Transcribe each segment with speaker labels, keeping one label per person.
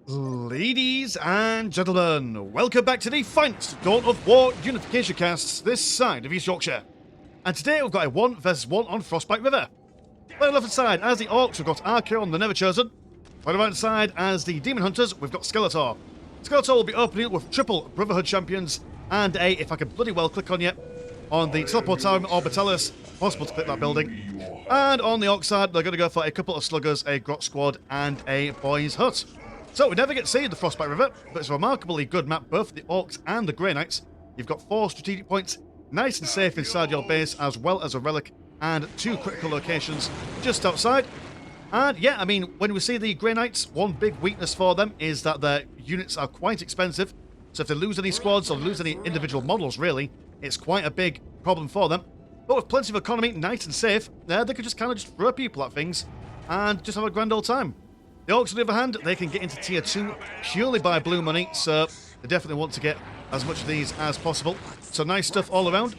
Speaker 1: Ladies and gentlemen, welcome back to the finest Dawn of War Unification casts this side of East Yorkshire. And today we've got a 1 versus 1 on Frostbite River. Playing left side as the Orks, we've got Archaon, the Never Chosen. Playing right side as the Demon Hunters, we've got Skeletor. Skeletor will be opening up with triple Brotherhood champions and a, if I can bloody well click on you, on the Teleport Tower Orbitalis, possible to click that building. And on the Orc side, they're going to go for a couple of Sluggers, a Grot Squad, and a Boys Hut. So we never get to see the Frostbite River, but it's a remarkably good map, both for the Orcs and the Grey Knights. You've got 4 strategic points, nice and safe inside your base, as well as a relic, and 2 critical locations just outside. And yeah, I mean, when we see the Grey Knights, one big weakness for them is that their units are quite expensive. So if they lose any squads or lose any individual models, really, it's quite a big problem for them. But with plenty of economy, nice and safe, they could just kind of just throw people at things and just have a grand old time. The Orcs, on the other hand, they can get into tier 2 purely by blue money, so they definitely want to get as much of these as possible. So nice stuff all around.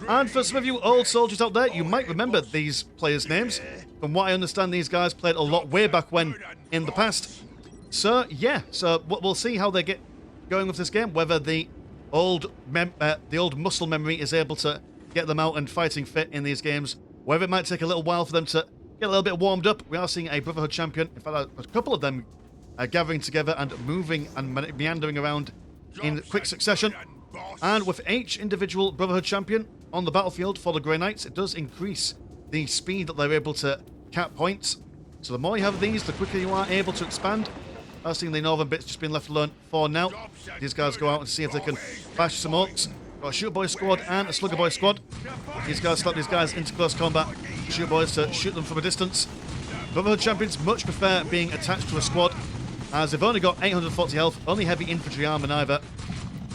Speaker 1: And for some of you old soldiers out there, you might remember these players' names. From what I understand, these guys played a lot way back when in the past. So yeah, so we'll see how they get going with this game, whether the old muscle memory is able to get them out and fighting fit in these games, whether it might take a little while for them to get a little bit warmed up. We are seeing a Brotherhood champion. In fact, a couple of them are gathering together and moving and meandering around in quick succession. And with each individual Brotherhood champion on the battlefield for the Grey Knights, it does increase the speed that they're able to cap points. So the more you have of these, the quicker you are able to expand. I've seen the northern bits just being left alone for now. These guys go out and see if they can bash some Orcs. Got a Shooter Boy squad and a Slugger Boy squad. These guys slap these guys into close combat. Shooter Boys to shoot them from a distance. Brotherhood champions much prefer being attached to a squad, as they've only got 840 health, only heavy infantry armor neither.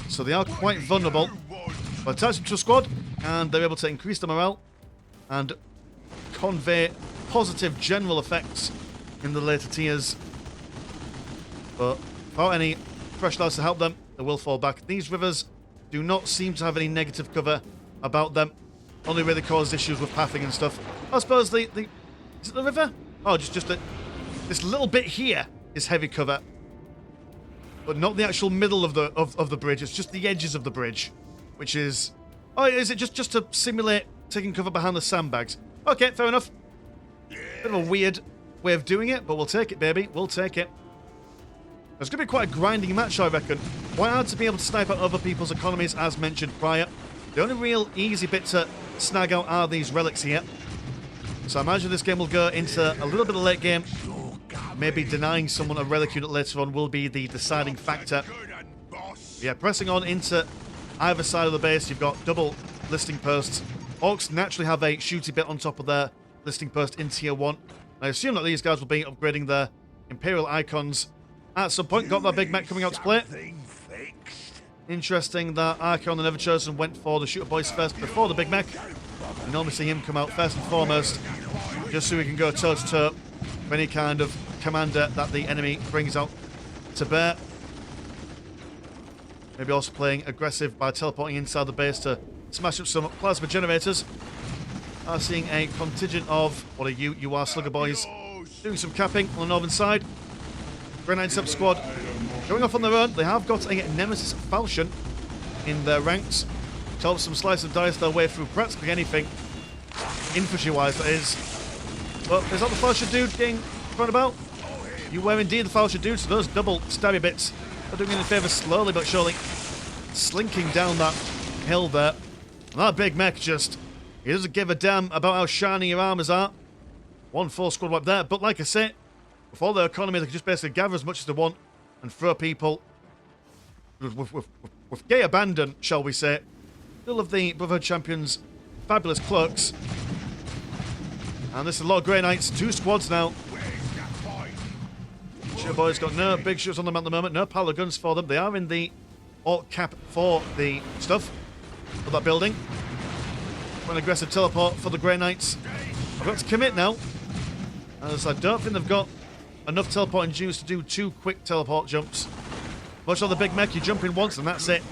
Speaker 1: So they are quite vulnerable. But attach them to a squad, and they're able to increase the morale and convey positive general effects in the later tiers. But without any fresh lads to help them, they will fall back. These rivers do not seem to have any negative cover about them. Only really cause issues with pathing and stuff. I suppose is it the river? Oh, just this little bit here is heavy cover, but not the actual middle of the bridge. It's just the edges of the bridge, which is, oh, is it just to simulate taking cover behind the sandbags? Okay, fair enough. Bit of a weird way of doing it, but we'll take it, baby. We'll take it. It's going to be quite a grinding match, I reckon. Quite hard to be able to snipe out other people's economies, as mentioned prior. The only real easy bit to snag out are these relics here. So I imagine this game will go into a little bit of late game. Maybe denying someone a relic unit later on will be the deciding factor. Yeah, pressing on into either side of the base, you've got double listing posts. Orcs naturally have a shooty bit on top of their listing post in tier 1. I assume that these guys will be upgrading their Imperial icons at some point. Got that big mech coming out to play. Interesting that Archaon, the Never Chosen, went for the Shooter Boys first before the big mech. You normally see him come out first and foremost, just so he can go toe-to-toe with any kind of commander that the enemy brings out to bear. Maybe also playing aggressive by teleporting inside the base to smash up some plasma generators. I'm seeing a contingent of, what are you? You are Slugger Boys, doing some capping on the northern side. Grey Knight sub squad going off on their own. They have got a Nemesis Falchion in their ranks. To help some slice and dice their way through practically anything, infantry-wise, that is. But is that the Falchion dude getting thrown about? You were indeed the Falchion dude, so those double stabby bits are doing you a favour slowly but surely. Slinking down that hill there. And that big mech just, he doesn't give a damn about how shiny your armors are. 1 full squad wipe there, but like I say, with all their economy, they can just basically gather as much as they want and throw people with gay abandon, shall we say. Still of the Brotherhood champions' fabulous cloaks. And this is a lot of Grey Knights, 2 squads now. Shooter Boys got no big shooters on them at the moment, no pile of guns for them. They are in the Orc cap for the stuff for that building. An aggressive teleport for the Grey Knights. I've got to commit now, as I don't think they've got enough teleporting dunes to do 2 quick teleport jumps. Much like the big mech, you jump in once and that's it.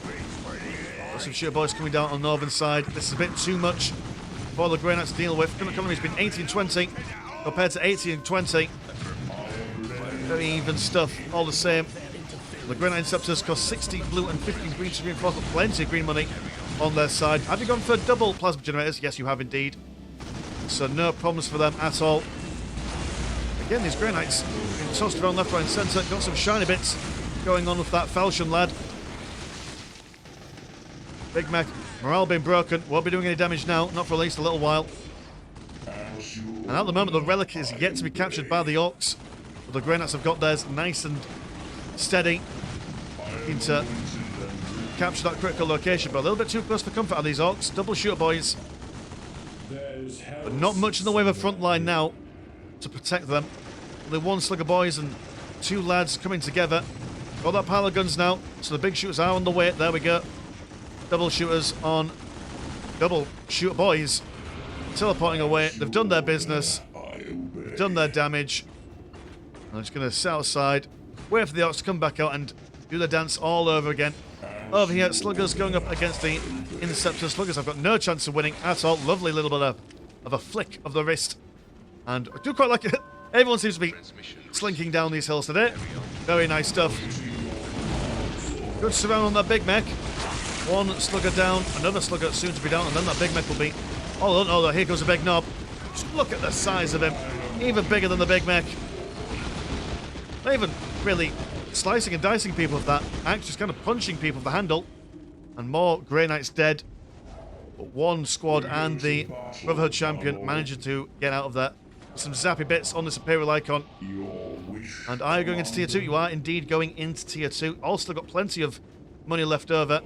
Speaker 1: Got some Shooter Boys coming down on the northern side. This is a bit too much for the Grey Knights to deal with. Gun economy's been 18-20 compared to 80 and 20. Very even stuff, all the same. The Grey Knight Interceptors cost 60 blue and 15 green to reinforce, but plenty of green money on their side. Have you gone for double plasma generators? Yes, you have indeed. So no problems for them at all. Again, these Grey Knights being tossed around left, right and centre. Got some shiny bits going on with that falchion lad. Big Mech, morale being broken. Won't be doing any damage now, not for at least a little while. And at the moment, the relic is yet to be captured by the Orks. But the Grey Knights have got theirs nice and steady. Looking to capture that critical location, but a little bit too close for comfort are these Orks. Double shooter boys. But not much in the way of a front line now to protect them. Only one slugger boys and two lads coming together. Got that pile of guns now, so the big shooters are on the way. There we go. Double shooters on double shooter boys. Teleporting away. They've done their business. They've done their damage. I'm just going to sit outside, wait for the Orks to come back out and do the dance all over again. Over here, Sluggers going up against the Interceptors. Sluggers have got no chance of winning at all. Lovely little bit of a flick of the wrist. And I do quite like it. Everyone seems to be slinking down these hills today. Very nice stuff. Good surround on that big mech. One slugger down, another slugger soon to be down, and then that big mech will be... Oh, here goes a big knob. Just look at the size of him. Even bigger than the big mech. Not even really slicing and dicing people with that axe, just kind of punching people with the handle. And more Grey Knights dead. But one squad and the Brotherhood champion managing to get out of there. Some zappy bits on this Imperial icon. And are you going into tier 2? You are indeed going into tier 2. Also got plenty of money left over.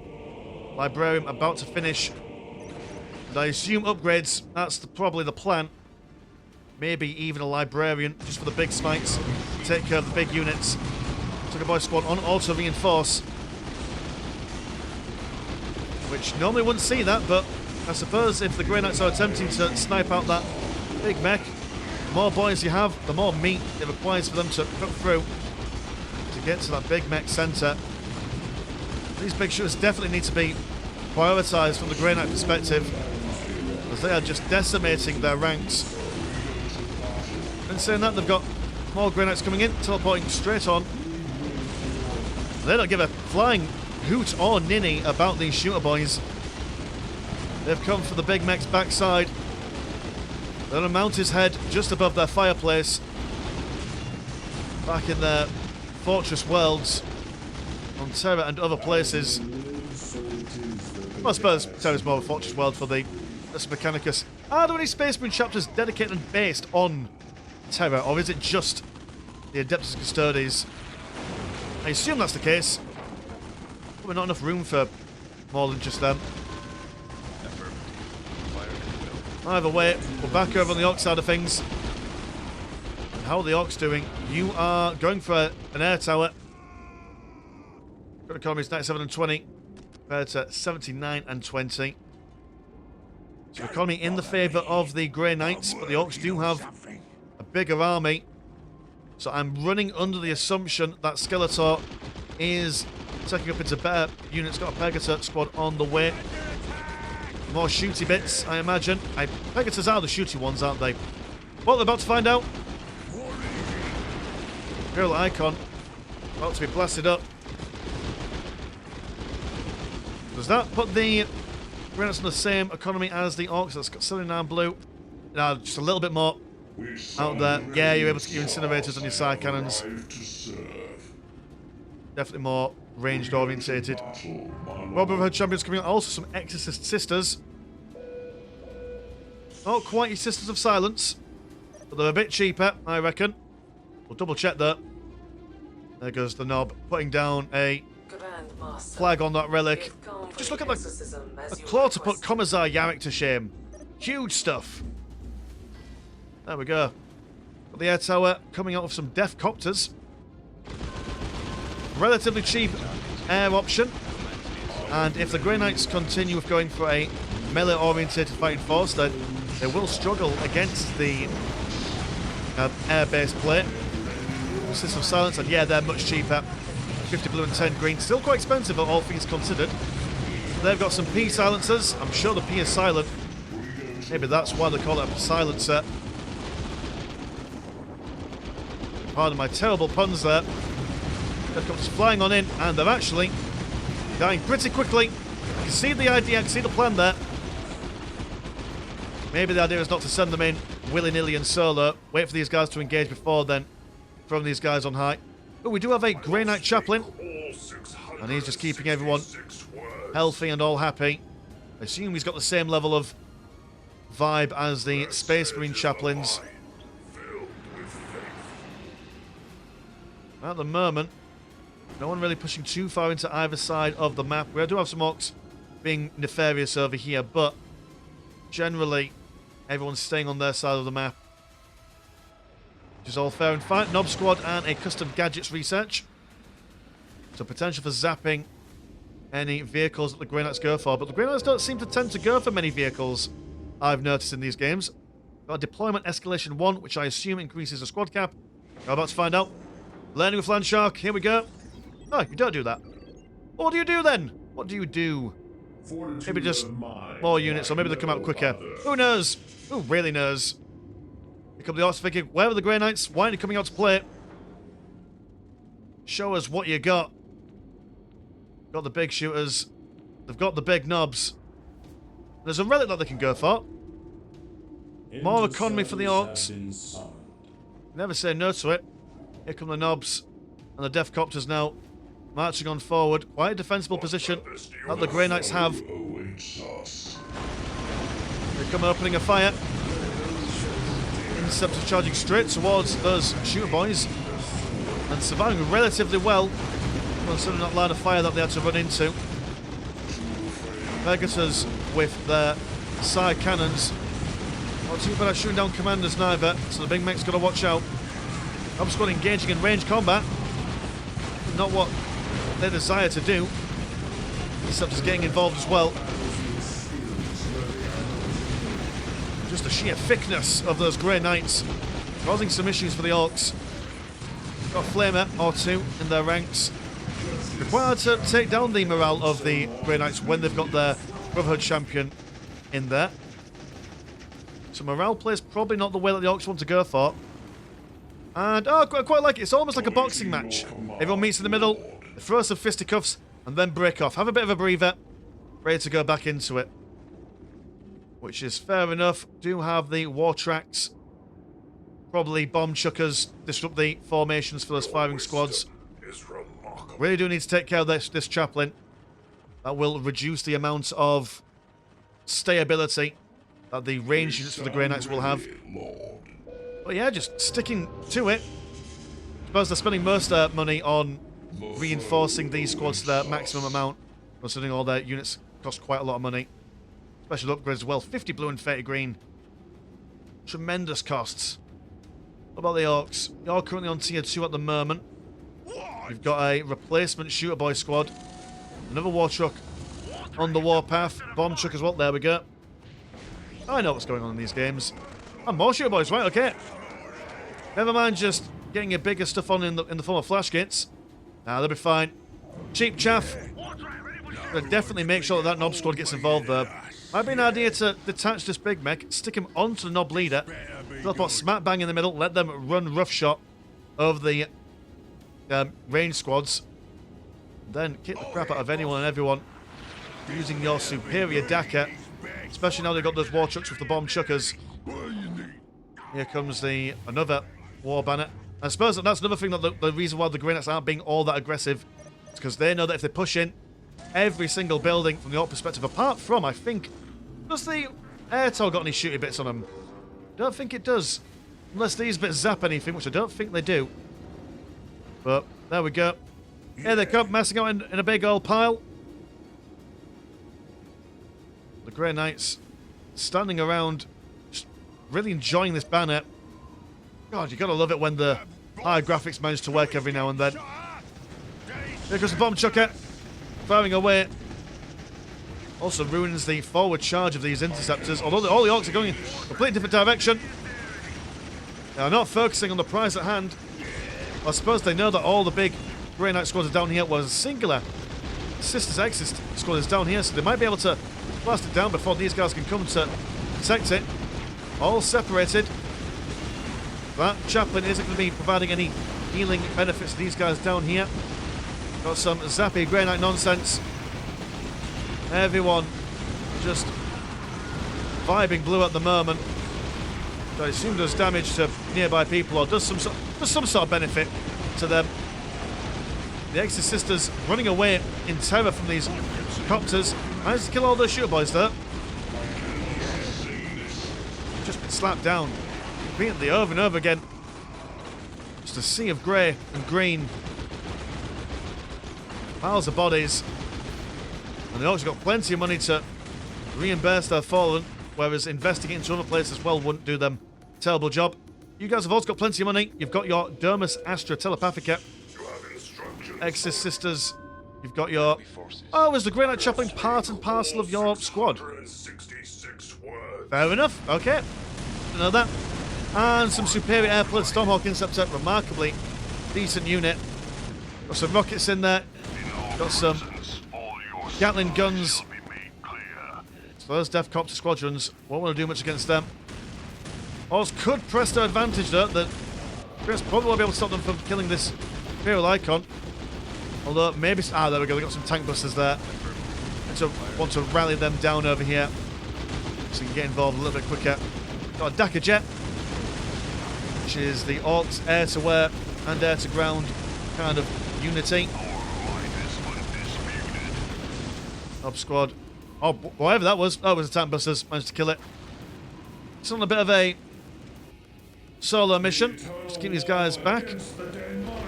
Speaker 1: Librarian about to finish. And I assume upgrades, that's probably the plan. Maybe even a Librarian, just for the big smites. Take care of the big units. Took a boy squad on auto reinforce. Which normally wouldn't see that, but I suppose if the Grey Knights are attempting to snipe out that big mech, the more boys you have, the more meat it requires for them to cut through to get to that big mech centre. These big shooters definitely need to be prioritised from the Grey Knight perspective, as they are just decimating their ranks. In saying that, they've got more Grey Knights coming in, teleporting straight on. They don't give a flying hoot or ninny about these shooter boys. They've come for the big mech's backside. They're going to mount his head just above their fireplace. Back in their fortress worlds on Terra and other places. Well, I suppose Terra's more of a fortress world for the Mechanicus. Are there any Space Marine chapters dedicated and based on Terra, or is it just the Adeptus Custodes? I assume that's the case. Probably not enough room for more than just them. Either way, we're back over on the Orc side of things. And how are the Orcs doing? You are going for an air tower. Good economy is 97 and 20 compared to 79 and 20. So economy in the favour of the Grey Knights, but the Orcs do have a bigger army. So I'm running under the assumption that Skeletor is taking up into better units. Got a Pegasus squad on the way. More shooty bits, I imagine. Pegasus are the shooty ones, aren't they? Well, they're about to find out. Imperial icon about to be blasted up. Does that put the Grey Knights on the same economy as the Orcs? That's got 79 blue. Just a little bit more out there. Yeah, you're able to get your incinerators on your side cannons. Definitely more ranged orientated. Brotherhood champions coming out. Also some Exorcist sisters. Not quite your Sisters of Silence, but they're a bit cheaper, I reckon. We'll double check that. There goes the knob, putting down a flag on that relic. Just look at the claw to put Commissar Yarrick to shame. Huge stuff. There we go. Got the air tower coming out of some death copters. Relatively cheap air option. And if the Grey Knights continue with going for a melee-oriented fighting force, then they will struggle against the air-based play. System of Silence, and yeah, they're much cheaper. 50 blue and 10 green. Still quite expensive, all things considered. They've got some P silencers. I'm sure the P is silent. Maybe that's why they call it a silencer. Pardon my terrible puns there. Helicopters flying on in, and they're actually dying pretty quickly. You can see the idea, you can see the plan there. Maybe the idea is not to send them in willy-nilly and solo. Wait for these guys to engage before then throwing these guys on high. Oh, we do have a Grey Knight Chaplain. And he's just keeping everyone healthy and all happy. I assume he's got the same level of vibe as the Space Marine Chaplains. At the moment, no one really pushing too far into either side of the map. We do have some Orks being nefarious over here, but generally, everyone's staying on their side of the map. Which is all fair and fine. Nob Squad and a custom gadgets research. So potential for zapping any vehicles that the Grey Knights go for. But the Grey Knights don't seem to tend to go for many vehicles, I've noticed in these games. Got a deployment escalation 1, which I assume increases the squad cap. We're about to find out. Learning with Landshark, here we go. No, you don't do that. What do you do then? What do you do? Maybe just more units, or maybe they'll come out quicker. Who knows? Who really knows? Here come the Orks thinking, where are the Grey Knights? Why aren't you coming out to play? Show us what you got. Got the big shooters. They've got the big knobs. There's a relic that they can go for. More economy for the Orks. Never say no to it. Here come the knobs. And the Death Copters now marching on forward. Quite a defensible position that the Grey Knights have. They come opening a fire. Interceptors charging straight towards those shooter boys. And surviving relatively well. Considering that line of fire that they had to run into. Pegasus with their side cannons. Not too bad at shooting down commanders neither. So the big mech's got to watch out. Nob Squad engaging in range combat. Not what they desire to do. Interceptors getting involved as well. Just the sheer thickness of those Grey Knights causing some issues for the Orks. Got a flamer or two in their ranks. Required to take down the morale of the Grey Knights when they've got their Brotherhood champion in there. So morale play is probably not the way that the Orks want to go for. And, oh, I quite like it. It's almost like a boxing match. Everyone meets in the middle, they throw some fisticuffs, and then break off. Have a bit of a breather, ready to go back into it. Which is fair enough. Do have the war tracks. Probably bomb chuckers, disrupt the formations for those firing squads. Really do need to take care of this chaplain. That will reduce the amount of stayability that the range units for the Grey Knights will have. But yeah, just sticking to it. I suppose they're spending most of their money on reinforcing these squads to their maximum amount, considering all their units cost quite a lot of money. Special upgrades as well, 50 blue and 30 green. Tremendous costs. What about the Orks? You're currently on tier 2 at the moment. We've got a replacement shooter boy squad. Another war truck on the warpath. Bomb truck as well. There we go. I know what's going on in these games. And more shooter boys, right? Okay. Never mind just getting a bigger stuff on in the form of flash kits. Nah, they'll be fine. Cheap chaff. Gonna definitely make sure that Nob Squad gets involved there. Might be an idea to detach this big mech, stick him onto the Nob leader, teleport smack bang in the middle, let them run roughshod over the range squads. Then kick the crap out of anyone and everyone using your superior Dakka. Especially now they've got those war trucks with the bomb chuckers. Here comes another war banner. I suppose that's another thing, that the reason why the Grey Knights aren't being all that aggressive is because they know that if they push in every single building from the Orc perspective, apart from, I think, does the Airtel got any shooty bits on them? Don't think it does. Unless these bits zap anything, which I don't think they do. But there we go. Here they come, messing out in a big old pile. The Grey Knights standing around, just really enjoying this banner. God, you gotta love it when the high graphics manage to work every now and then. Here goes the bomb chucker, firing away. Also ruins the forward charge of these interceptors, although all the Orks are going in a completely different direction. They are not focusing on the prize at hand. I suppose they know that all the big Grey Knight squads are down here, whereas singular Sisters Exit squad is down here, so they might be able to blast it down before these guys can come to protect it. All separated. That chaplain isn't going to be providing any healing benefits to these guys down here. Got some zappy Grey Knight nonsense. Everyone just vibing blue at the moment. I assume does damage to nearby people or does some sort of benefit to them. The Exorcisters running away in terror from these copters. Managed to kill all those shooter boys there. Just been slapped down. Repeatedly over and over again. Just a sea of grey and green. Piles of bodies. And they also got plenty of money to reimburse their fallen, whereas investing it into other places as well wouldn't do them a terrible job. You guys have also got plenty of money. You've got your Dermis Astra Telepathica. Exorcisters. You've got your... Oh, is the Grey Knight Chaplain part and parcel of your squad? Fair enough. Okay. Didn't know that. And some superior airplane Stormhawk Interceptor. Remarkably decent unit. Got some rockets in there. Got some Gatling guns. So those Death Copter squadrons won't want to do much against them. Orks could press their advantage though. That Chris probably won't be able to stop them from killing this Imperial Icon. Although maybe... Ah, there we go. They got some tank busters there. So want to rally them down over here so you can get involved a little bit quicker. Got a Dakka Jet, which is the Orks air-to-air and air-to-ground kind of unity. Up squad. Oh, whatever that was. Oh, it was the tank busters. Managed to kill it. It's on a bit of a solo mission. Just keep these guys back.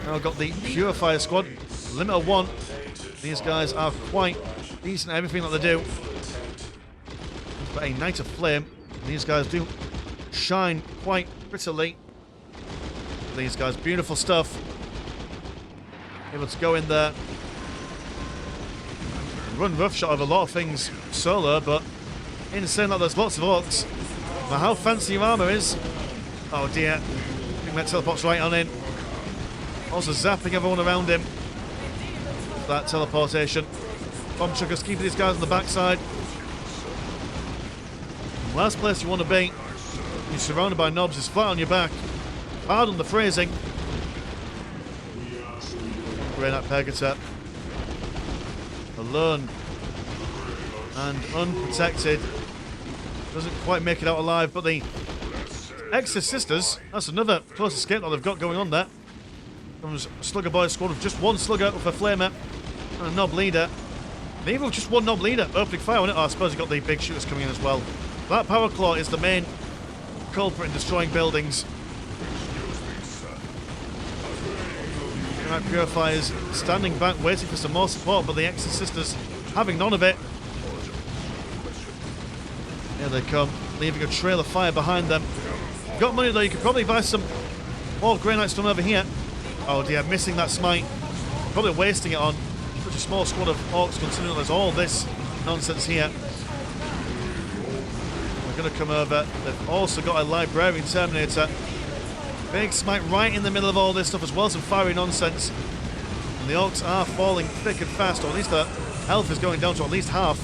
Speaker 1: Now I've got the Purifier squad. Limit of 1. These guys are quite decent at everything that they do. But a Knight of Flame. These guys do shine quite prettily. These guys, beautiful stuff. Able to go in there. Run roughshot of a lot of things solo, but in saying that, there's lots of Orks. Now, how fancy your armour is. Oh dear. I think that teleports right on in. Also zapping everyone around him. That teleportation. Bomb chuckers keeping these guys on the backside. Last place you want to be, you're surrounded by knobs, is flat on your back. Pardon the phrasing. Grey Knight Purgator. Alone and unprotected. Doesn't quite make it out alive, but the Exorcisters, that's another close escape that they've got going on there. Comes Slugger Boys squad with just one Slugger with a Flamer and a Knob Leader. And even with just one Knob Leader opening fire on it, oh, I suppose you've got the big shooters coming in as well. That Power Claw is the main culprit in destroying buildings. Right, Purifiers standing back, waiting for some more support, but the Exorcisters having none of it. Here they come, leaving a trail of fire behind them. Got money though, you could probably buy some more Grey Knights from over here. Oh dear, missing that smite. Probably wasting it on such a small squad of Orks, considering there's all this nonsense here. They're going to come over. They've also got a Librarian Terminator. Big smite right in the middle of all this stuff, as well as some fiery nonsense. And the Orks are falling thick and fast, or at least their health is going down to at least half.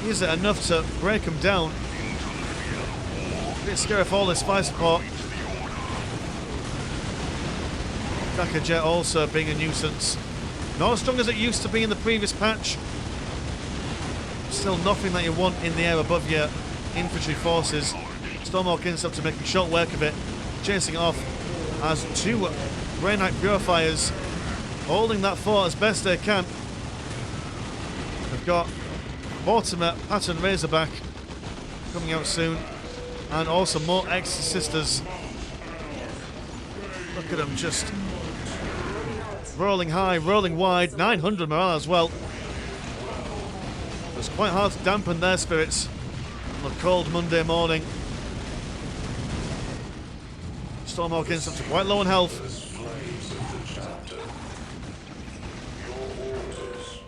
Speaker 1: Is it enough to break them down? A bit scary for all this fire support. Dakka Jet also being a nuisance. Not as strong as it used to be in the previous patch. Still nothing that you want in the air above your infantry forces. Stormhawk Interceptor making short work of it. Chasing off as two Grey Knight Purifiers holding that fort as best they can. They've got Mortimer, Pattern Razorback coming out soon, and also more Exorcisters. Look at them just rolling high, rolling wide. 900 morale as well. It's quite hard to dampen their spirits on a cold Monday morning. Stormhawk Interceptor quite low on health.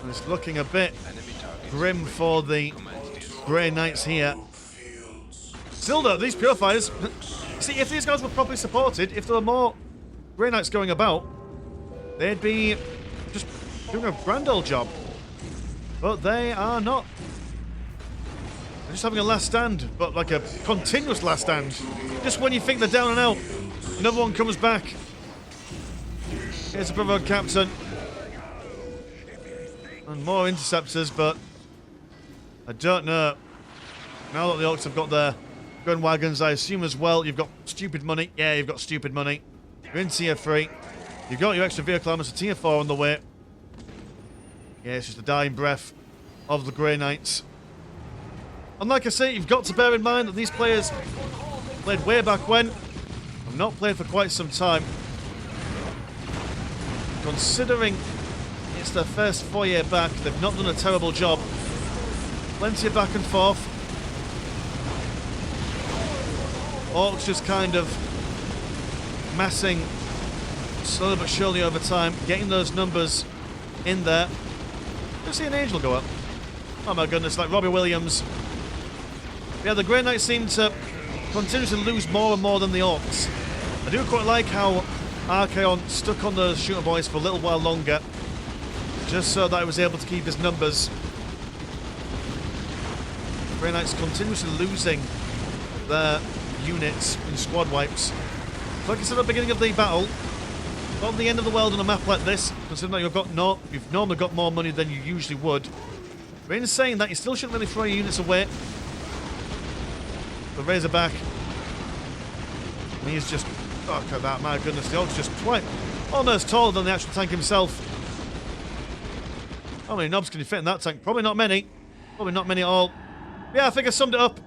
Speaker 1: And it's looking a bit grim for the Grey Knights here. Still though, these Purifiers... See, if these guys were properly supported, if there were more Grey Knights going about, they'd be just doing a grand old job. But they are not. They're just having a last stand, but like a continuous last stand. Just when you think they're down and out, another one comes back. Here's the Brotherhood Captain. And more interceptors, but I don't know. Now that the Orks have got their gun wagons, I assume as well, you've got stupid money. Yeah, you've got stupid money. You're in tier 3. You've got your extra vehicle armor, so tier 4 on the way. Yeah, it's just the dying breath of the Grey Knights. And like I say, you've got to bear in mind that these players played way back when. Have not played for quite some time. Considering it's their first 4-year back, they've not done a terrible job. Plenty of back and forth. Orks just kind of massing slowly but surely over time, getting those numbers in there. Let's see an angel go up. Oh my goodness, like Robbie Williams. Yeah, the Grey Knights seem to continue to lose more and more than the Orks. I do quite like how Archaon stuck on those shooter boys for a little while longer, just so that I was able to keep his numbers. Grey Knights continuously losing their units in squad wipes. Like I said at the beginning of the battle, not the end of the world on a map like this, considering that you've normally got more money than you usually would. But in saying that, you still shouldn't really throw your units away. The Razorback, he's just, oh, look at that, my goodness, the Ork's just quite almost taller than the actual tank himself. How many knobs can you fit in that tank? Probably not many. Probably not many at all. Yeah, I think I summed it up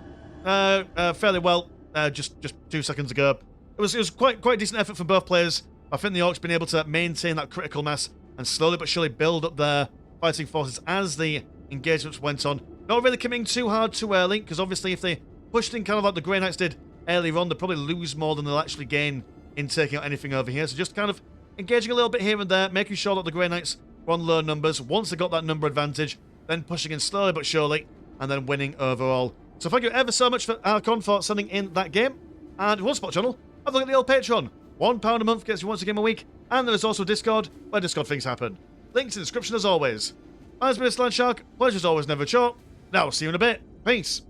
Speaker 1: fairly well just 2 seconds ago. It was quite a decent effort from both players. I think the Orks been able to maintain that critical mass and slowly but surely build up their fighting forces as the engagements went on. Not really committing too hard too early, because obviously if they pushed in kind of like the Grey Knights did earlier on, they'll probably lose more than they'll actually gain in taking out anything over here. So just kind of engaging a little bit here and there, making sure that the Grey Knights were on low numbers. Once they got that number advantage, then pushing in slowly but surely, and then winning overall. So thank you ever so much for Archaon for sending in that game. And if you want to support the channel, have a look at the old Patreon. £1 a month gets you once a game a week, and there is also Discord, where Discord things happen. Links in the description as always. I've been Slant Shark, pleasure as always, never a chore. Now, see you in a bit. Peace.